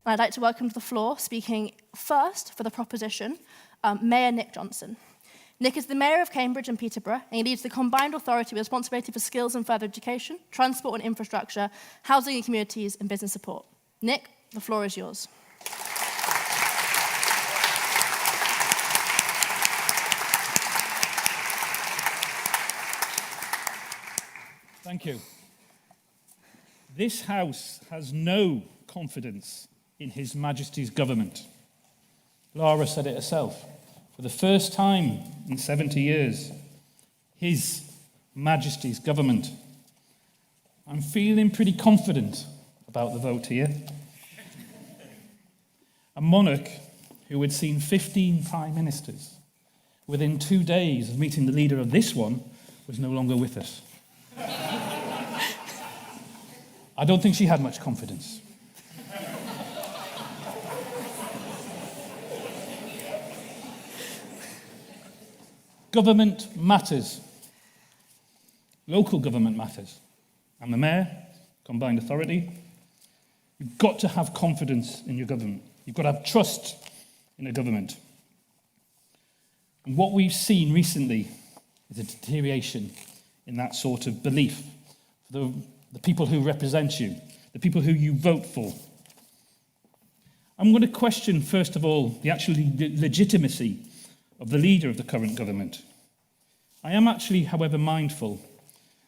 I'd like to welcome to the floor, speaking first for the proposition, Mayor Nik Johnson. Nik is the Mayor of Cambridge and Peterborough, and he leads the combined authority with responsibility for skills and further education, transport and infrastructure, housing and communities, and business support. Nik, the floor is yours. Thank you. This House has no confidence in His Majesty's government. Lara said it herself. For the first time in 70 years, His Majesty's government. I'm feeling pretty confident about the vote here. A monarch who had seen 15 prime ministers within 2 days of meeting the leader of this one was no longer with us. I don't think she had much confidence. Government matters. Local government matters. I'm the mayor, combined authority. You've got to have confidence in your government. You've got to have trust in a government. And what we've seen recently is a deterioration in that sort of belief for the people who represent you, the people who you vote for. I'm going to question, first of all, the actual legitimacy of the leader of the current government. I am actually, however, mindful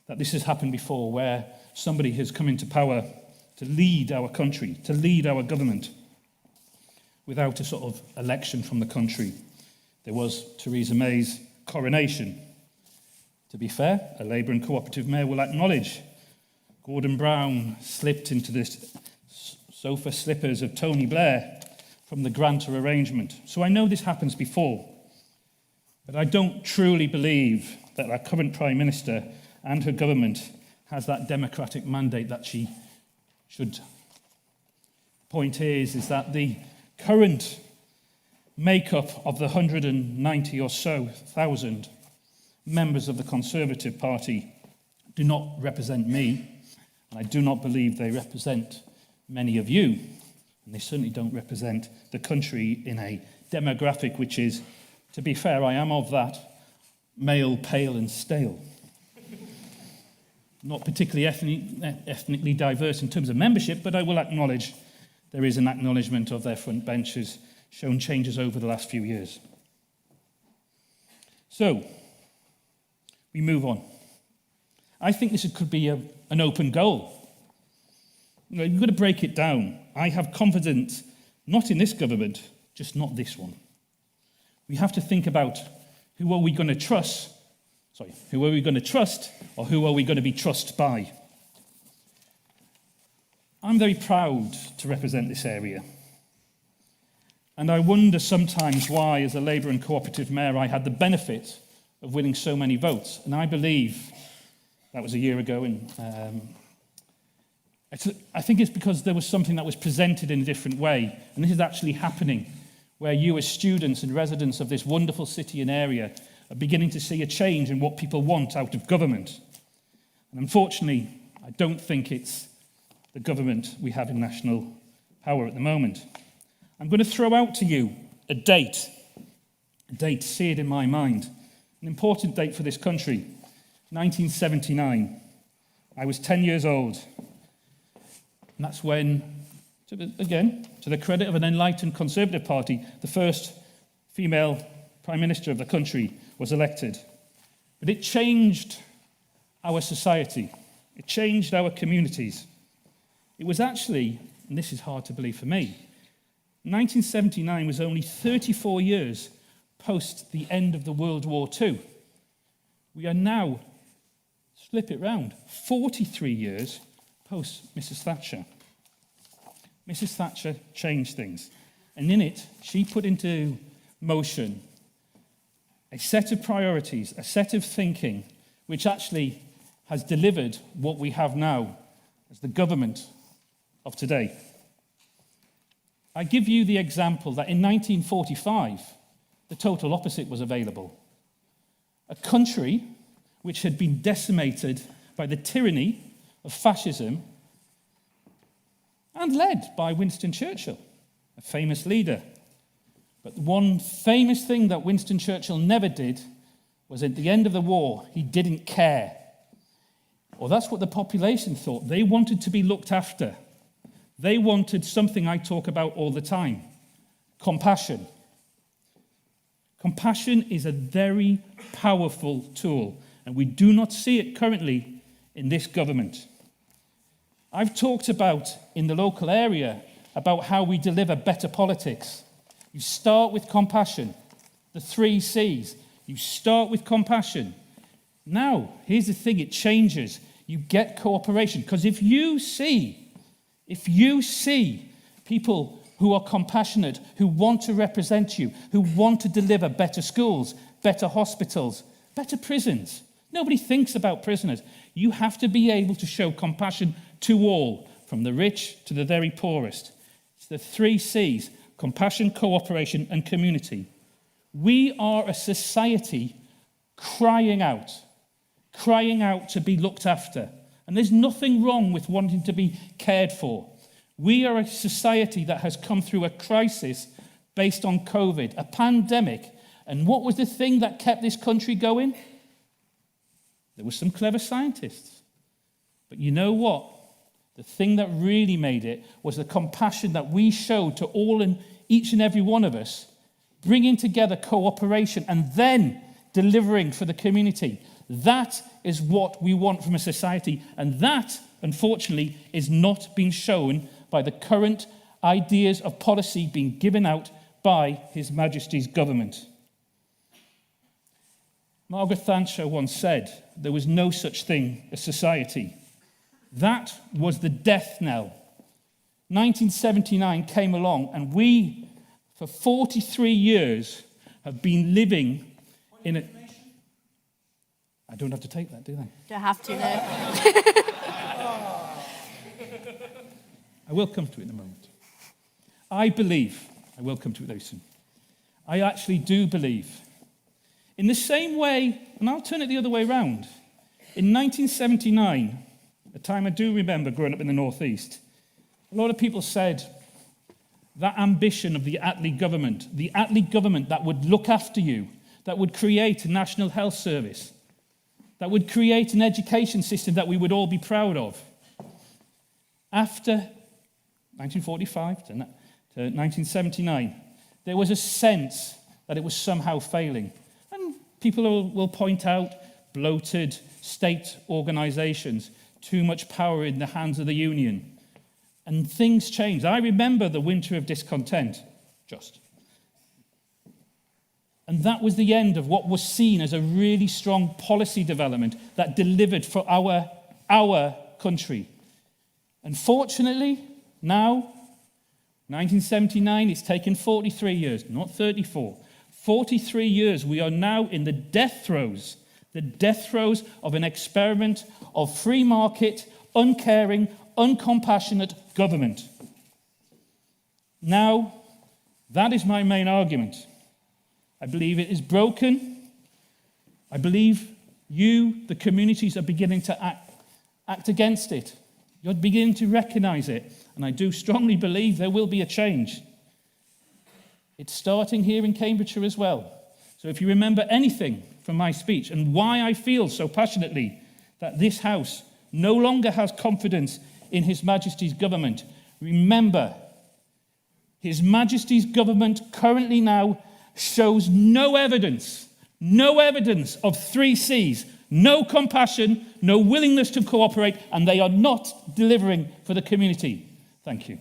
that this has happened before, where somebody has come into power to lead our country, to lead our government, without a sort of election from the country. There was Theresa May's coronation. To be fair, a Labour and cooperative mayor will acknowledge Gordon Brown slipped into the sofa slippers of Tony Blair from the grantor arrangement. So I know this happens before, but I don't truly believe that our current Prime Minister and her government has that democratic mandate that she should. Point is that the current makeup of the 190 or so thousand members of the Conservative Party do not represent me, and I do not believe they represent many of you, and they certainly don't represent the country in a demographic which is, to be fair, I am of that, male, pale and stale. Not particularly ethnically diverse in terms of membership, but I will acknowledge there is an acknowledgement of their front benches shown changes over the last few years. So, we move on. I think this could be an open goal. You've got to break it down. I have confidence not in this government, just not this one. We have to think about who are we going to trust, or who are we going to be trusted by? I'm very proud to represent this area. And I wonder sometimes why, as a Labour and cooperative mayor, I had the benefit of winning so many votes. And I believe that was a year ago. And I think it's because there was something that was presented in a different way. And this is actually happening, where you as students and residents of this wonderful city and area are beginning to see a change in what people want out of government. And unfortunately, I don't think it's the government we have in national power at the moment. I'm going to throw out to you a date seared in my mind, an important date for this country, 1979. I was 10 years old. And that's when, to the credit of an enlightened Conservative Party, the first female Prime Minister of the country was elected. But it changed our society. It changed our communities. It was actually, and this is hard to believe for me, 1979 was only 34 years post the end of the World War II. We are now, flip it round, 43 years post Mrs. Thatcher. Mrs. Thatcher changed things. And in it, she put into motion a set of priorities, a set of thinking, which actually has delivered what we have now as the government of today. I give you the example that in 1945, the total opposite was available. A country which had been decimated by the tyranny of fascism and led by Winston Churchill. a famous leader. But one famous thing that Winston Churchill never did was at the end of the war, he didn't care. Or that's what the population thought. They wanted to be looked after. They wanted something I talk about all the time, compassion. Compassion is a very powerful tool, and we do not see it currently in this government. I've talked about, in the local area, about how we deliver better politics. You start with compassion, the 3 C's. You start with compassion. Now, here's the thing, it changes. You get cooperation, because if you see people who are compassionate, who want to represent you, who want to deliver better schools, better hospitals, better prisons. Nobody thinks about prisoners. You have to be able to show compassion to all, from the rich to the very poorest. It's the 3 C's, compassion, cooperation, and community. We are a society crying out to be looked after. And there's nothing wrong with wanting to be cared for. We are a society that has come through a crisis based on COVID, a pandemic. And what was the thing that kept this country going? There were some clever scientists. But you know what? The thing that really made it was the compassion that we showed to all and each and every one of us, bringing together cooperation and then delivering for the community. That is what we want from a society. And that, unfortunately, is not being shown by the current ideas of policy being given out by His Majesty's government. Margaret Thatcher once said there was no such thing as society. That was the death knell. 1979 came along, and we, for 43 years, have been living in a... I don't have to take that, do I? Don't have to, no. I will come to it in a moment. I will come to it very soon. I actually do believe. In the same way, and I'll turn it the other way around, in 1979, a time I do remember growing up in the northeast, a lot of people said that ambition of the Attlee government that would look after you, that would create a national health service, that would create an education system that we would all be proud of. After 1945 to 1979, there was a sense that it was somehow failing. And people will point out bloated state organisations, too much power in the hands of the union. And things changed. I remember the winter of discontent, And that was the end of what was seen as a really strong policy development that delivered for our country. Unfortunately, now, 1979, it's taken 43 years, not 34. 43 years, we are now in the death throes of an experiment of free market, uncaring, uncompassionate government. Now, that is my main argument. I believe it is broken. I believe the communities, are beginning to act against it. You're beginning to recognize it. And I do strongly believe there will be a change. It's starting here in Cambridgeshire as well. So if you remember anything from my speech and why I feel so passionately that this House no longer has confidence in His Majesty's government, remember, His Majesty's government currently now shows no evidence of 3 C's, no compassion, no willingness to cooperate, and they are not delivering for the community. Thank you.